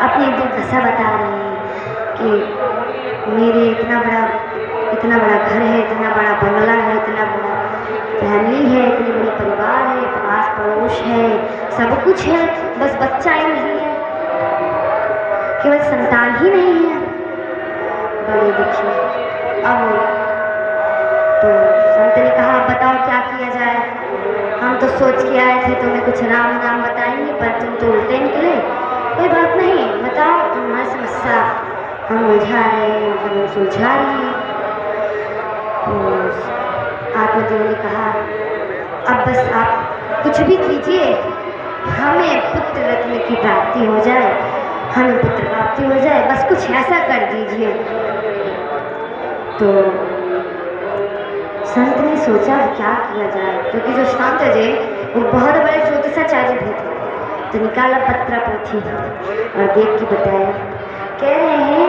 अपनी दुर्दशा बता रहे हैं कि मेरे इतना बड़ा घर है, इतना बड़ा बंगला है, इतना बड़ा फैमिली है, इतनी बड़ी परिवार है, आस पड़ोस है, सब कुछ है, बस बच्चा ही नहीं है, केवल संतान ही नहीं है। बड़े दुखी। अब तो संत ने कहा बताओ क्या किया जाए, हम तो सोच के आए थे तुम्हें कुछ राम नाम बताएंगे पर तुम तो उल्टे निकले। कोई बात नहीं, बताओ तुम्हारी समस्या हम उलझा रहे हैं, हम सुलझा रहे हैं। आत्मदेव ने कहा अब बस आप कुछ भी कीजिए, हमें पुत्र रत्न की प्राप्ति हो जाए, हमें पुत्र प्राप्ति हो जाए, बस कुछ ऐसा कर दीजिए। तो संत ने सोचा क्या किया जाए, क्योंकि जो संत जी वो बहुत बड़े ज्योतिषाचार्य भी थे। तो निकाला पत्र पोथी और देख के बताया, कह रहे हैं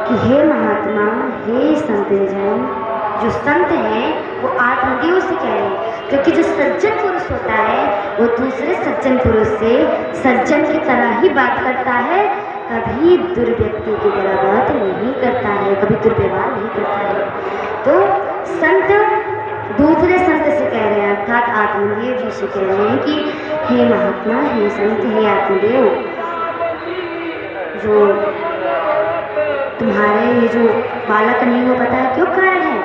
कि हे महात्मा, हे संत जन, जो संत हैं वो आत्मदेव से कह रहे हैं, क्योंकि जो सज्जन पुरुष होता है वो दूसरे सज्जन पुरुष से सज्जन की तरह ही बात करता है, कभी दुर्व्यक्ति की तरह बात नहीं करता है, कभी दुर्व्यवहार नहीं करता है। तो संत दूसरे संत से कह रहे हैं, अर्थात आत्मदेव जी से कह रहे हैं कि हे महात्मा, हे संत, हे आत्मदेव, जो तुम्हारे ये जो बालक नहीं हो पता है क्यों कारण है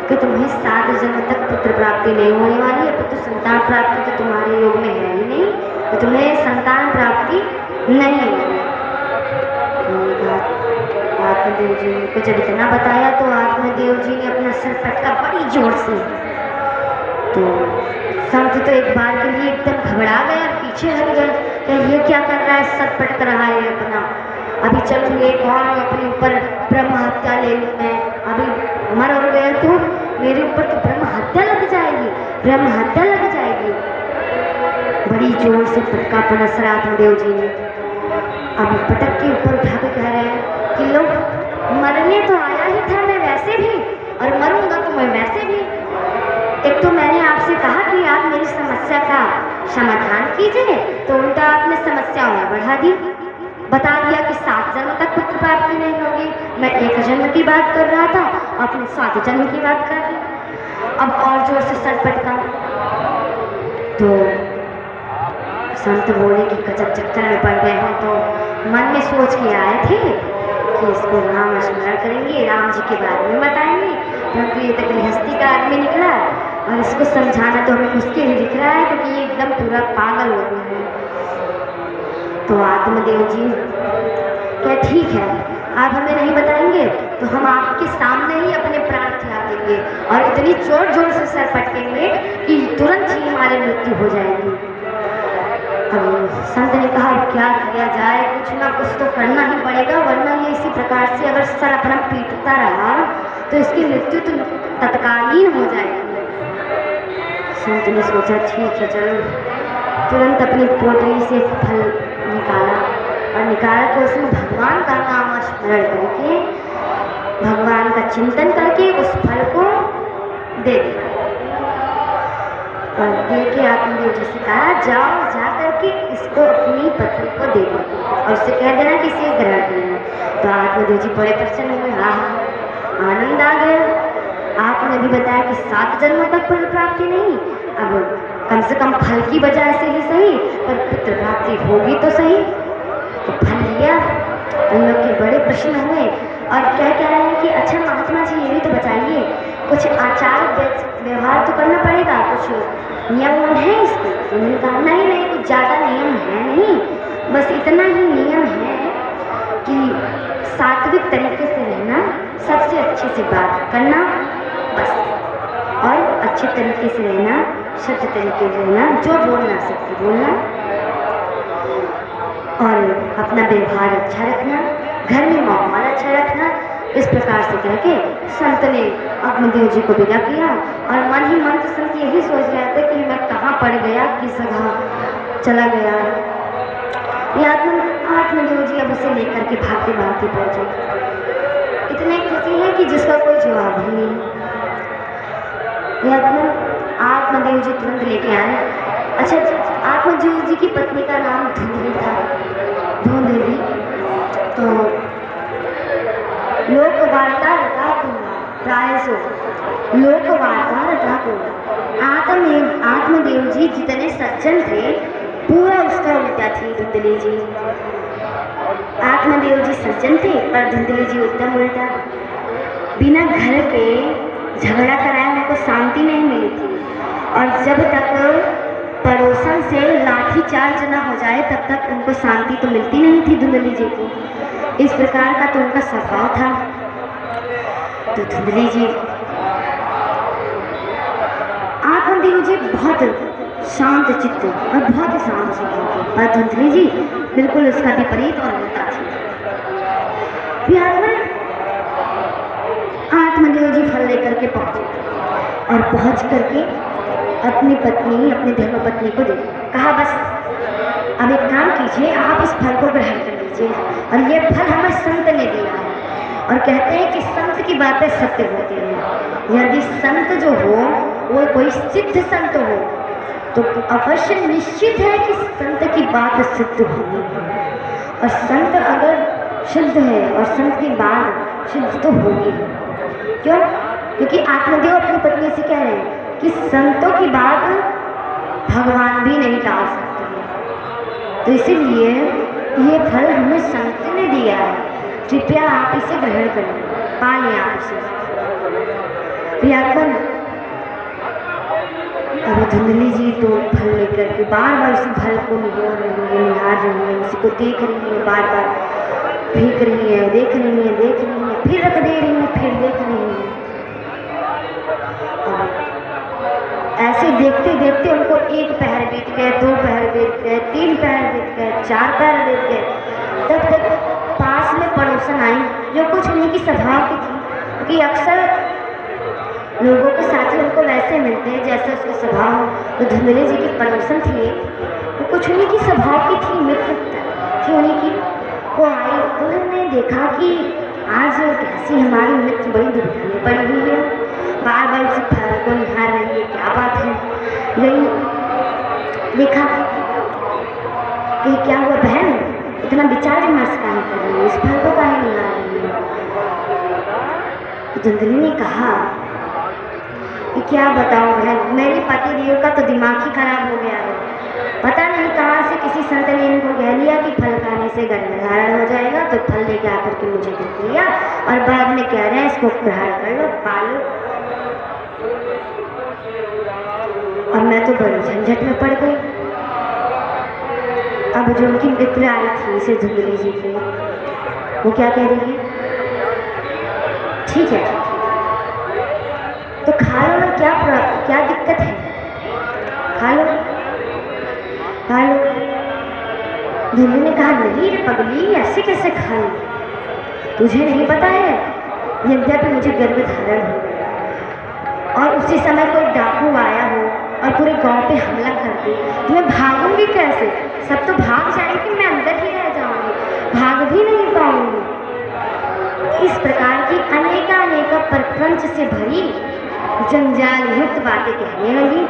कि तुम्हें 7 जन्म तक पुत्र प्राप्ति नहीं होने वाली है, पुत्र संतान प्राप्ति तो तुम्हारे योग में है ही नहीं, तो तुम्हें संतान प्राप्ति नहीं है। आत्मदेव जी को जब इतना बताया तो आत्मदेव जी ने अपना सिर पटका बड़ी जोर से। तो संत तो एक बार के लिए एकदम घबरा गए और पीछे हट गए कि ये क्या कर रहा है, सर पटक रहा है अपना, अभी चलूँ एक और अपने ऊपर ब्रह्म हत्या ले लूँ मैं, अभी मर और गया तो मेरे ऊपर तो ब्रह्म हत्या लग जाएगी, ब्रह्म हत्या लग जाएगी। बड़ी जोर से पटका पनस रहा आत्मदेव जी ने। अब पटक के ऊपर उठा के कह रहे हैं कि लोग मरने तो आया ही था मैं वैसे भी, और मरूंगा तो मैं वैसे भी। एक तो मैंने आपसे कहा कि आप मेरी समस्या का समाधान कीजिए, तो उल्टा आपने समस्या और बढ़ा दी, बता दिया कि 7 जन्म तक पुत्र प्राप्ति नहीं होगी। मैं 1 जन्म की बात कर रहा था, आपने 7 जन्म की बात कर दी। अब और जोर से सर पटका। तो संत बोले कि गजब चक्कर में पड़ गए हैं, तो मन में सोच के आए थे कि इसको राम स्मरण करेंगे, राम जी के बारे में बताएंगे, परंतु ये तो गृहस्थी का आदमी निकला और इसको समझाना तो हमें उसके ही दिख रहा है, क्योंकि ये एकदम पूरा पागल हो गया है। तो आत्मदेव जी क्या ठीक है, आप हमें नहीं बताएंगे तो हम आपके सामने ही अपने प्राण त्याग देंगे और इतनी जोर जोर से सर पटकेंगे कि तुरंत ही हमारी मृत्यु हो जाएगी। अब संत ने कहा क्या किया जाए, कुछ ना कुछ तो करना ही पड़ेगा, वरना ये इसी प्रकार से अगर सर अपना पीटता रहा तो इसकी मृत्यु तो तत्कालीन हो जाएगी। संत ने सोचा ठीक है चलो, तुरंत अपनी पोटली से फल निकाला और निकाल के उसमें भगवान का नाम स्मरण करके, भगवान का चिंतन करके उस फल को दे दिया। और दे के आत्मदेव जी से कहा जाओ जा करके इसको अपनी पत्नी को दे दो और उससे कह देना कि इसे ग्रहण करना। तो आत्मदेव जी बड़े प्रसन्न हुए, हाँ आनंद आ गया। आपने भी बताया कि 7 जन्मों तक पुत्र प्राप्ति नहीं, अब कम से कम फल की वजह से ही सही पर पुत्र प्राप्ति होगी तो सही। तो फल लिया, उन लोग के बड़े प्रश्न हुए और क्या कह रहे हैं कि अच्छा महात्मा जी ये भी तो बताइए, कुछ आचार व्यवहार तो करना पड़ेगा, कुछ नियम है इसके। उन्होंने कहा नहीं कुछ ज़्यादा नियम है नहीं, बस इतना ही नियम है कि सात्विक तरीके से रहना, सबसे अच्छे से बात करना बस, और अच्छे तरीके से रहना, सत्य तरीके से रहना, जो बोलना सत्य बोलना, और अपना व्यवहार अच्छा रखना, घर में माहौल अच्छा रखना। इस प्रकार से कह के संत ने आत्मदेव जी को विदा किया और मन ही मन से संत यही सोच रहे थे कि मैं कहाँ पड़ गया, किस जगह चला गया। ये आत्मदेव जी अब उसे लेकर के भागते भागते पहुँचे। इतने खुशी है कि जिसका कोई जवाब ही नहीं। आत्मदेव जी तुरंत लेके आए। अच्छा आत्मदेव जी की पत्नी का नाम धुंधली था, धुंधली। लोकवार्ता रटा को आत्मदेव जी जितने सज्जन थे पूरा उसका उल्टा थी धुंधली जी। आत्मदेव जी सज्जन थे पर धुंधली जी एकदम उल्टा। बिना घर के झगड़ा कराए उनको शांति नहीं मिली थी और जब तक पड़ोसन से लाठी चार्ज न हो जाए तब तक उनको शांति तो मिलती नहीं थी धुंधली जी को। इस प्रकार का तो उनका स्वभाव था। तो धुंधली जी आत्मदेव जी बहुत शांत चित्त और बहुत ही शांत स्वभाव थे और धुंधली जी बिल्कुल उसका विपरीत और उल्टा थी। बिहार में आत्मदेव जी फल लेकर के पहुंचे और पहुंच करके अपनी पत्नी अपनी धर्मपत्नी को देखा। कहा बस अब एक काम कीजिए, आप इस फल को ग्रहण कर लीजिए और ये फल हमें संत ने दिया है और कहते हैं कि संत की बातें सत्य होती हैं। यदि संत जो हो वो कोई सिद्ध संत हो तो अवश्य निश्चित है कि संत की बात सिद्ध होगी और संत अगर शुद्ध है और संत की बात शुद्ध तो होगी। क्यों? क्योंकि आत्मदेव अपनी पत्नी से कह रहे हैं कि संतों की बात भगवान भी नहीं टाल सकते, तो इसीलिए ये फल हमें संत ने दिया है, कृपया आप इसे ग्रहण करें, पा लें आप इसे। अब धुंधली जी तो फल लेकर के बार बार उसी फल को निहार रही है, उसी को देख रही है, बार बार फेंक रही है, देख रही है, फिर रख दे रही है, फिर देख रही है। ऐसे देखते देखते उनको एक पहर बीत गए, 2 पहर बीत गए, 3 पहर बीत गए, 4 पहर बीत गए। तब तक पास में पड़ोसन आई जो कुछ उन्हीं की स्वभाव की थी, क्योंकि अक्सर लोगों के साथ ही उनको वैसे मिलते हैं जैसे उसका स्वभाव हो। तो धुंधली जी की पड़ोसन थी वो कुछ उन्हीं की स्वभाव की थी, मित्र थी उन्हीं की। वो आई, उन्होंने देखा कि आज कैसी हमारी मित्र बड़ी दुविधा में पड़ी हुई है, बार बार उसी फल को निहार रही है, क्या बात है। गई देखा कि क्या हुआ बहन, इतना विचार विमर्श काहे कर रही है, इस फल को काहे निहार रही है। धुंधली ने कहा कि क्या बताऊं बहन, मेरे पति देव का तो दिमाग ही खराब हो गया है, पता नहीं कहाँ से किसी संत ने इनको कह लिया कि फल खाने से गर्भधारण हो जाएगा, तो फल लेके आकर के मुझे दे दिया और बाद में कह रहे हैं इसको ग्रहण कर लो, पा लो। और मैं तो बड़ी झंझट में पड़ गई। अब जो उनकी मित्र आई थी इसे धुंधली जी की, वो क्या कह रही है, ठीक है तो खा लो ना, क्या दिक्कत है, खा लो। धुंधली ने कहा नहीं रे पगली, ऐसे कैसे खा लो, तुझे नहीं पता है यद्यपि मुझे गर्भधारण हो गया और उसी समय कोई डाकू आया हो और पूरे गांव पे हमला कर दे, तो मैं भागूंगी कैसे, सब तो भाग जाएंगे, मैं अंदर ही रह जाऊंगी, भाग भी नहीं पाऊंगी। इस प्रकार की अनेक प्रपंच से भरी जंजाल युक्त बातें कहने लगी।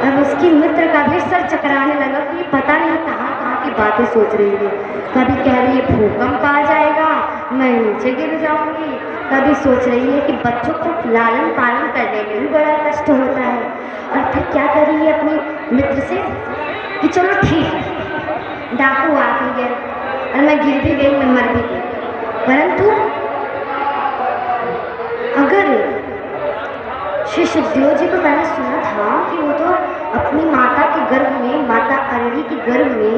अब उसकी मित्र का भी सर चकराने लगा कि पता नहीं कहाँ की बातें सोच रही है। कभी कह रही है भूकंप आ जाएगा, मैं नीचे गिर जाऊंगी, कभी सोच रही है कि बच्चों को लालन पालन करने में भी बड़ा कष्ट होता है, और फिर क्या कर रही है अपनी मित्र से कि चलो ठीक है डाकू आ भी गए और मैं गिर भी गई, मैं मर भी गई, परंतु अगर श्री सुखदेव जी को मैंने सुना था कि वो तो अपनी माता के गर्भ में, माता अरणी के गर्भ में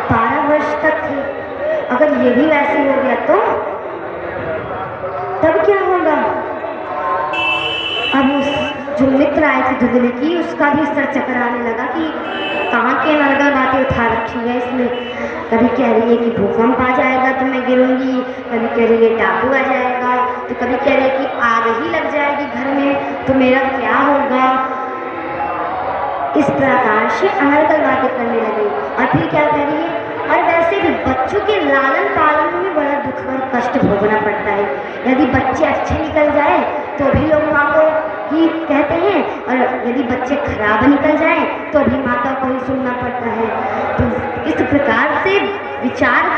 12 वर्ष तक थे, अगर ये भी वैसे हो गया तो तब क्या होगा। अब उस जो मित्र आए थे धुंधली की, उसका भी सर चकराने लगा कि कहाँ के नरगा बातें उठा रखी है इसने। कभी कह रही है कि भूकंप आ जाएगा तो मैं गिरूंगी, कभी कह रही है डाकू आ जाएगा, तो कभी कह रही है कि आग ही लग जाएगी घर में तो मेरा क्या होगा। इस प्रकार से अनर्गल बातें करने लगी और फिर क्या कह रही है, और वैसे भी बच्चों के लालन पालन में बड़ा दुख और कष्ट भोगना पड़ता है। यदि बच्चे अच्छे निकल जाए तो भी लोग माँ को ही कहते हैं, और यदि बच्चे खराब निकल जाए तो भी माता को ही सुनना पड़ता है। तो इस प्रकार से विचार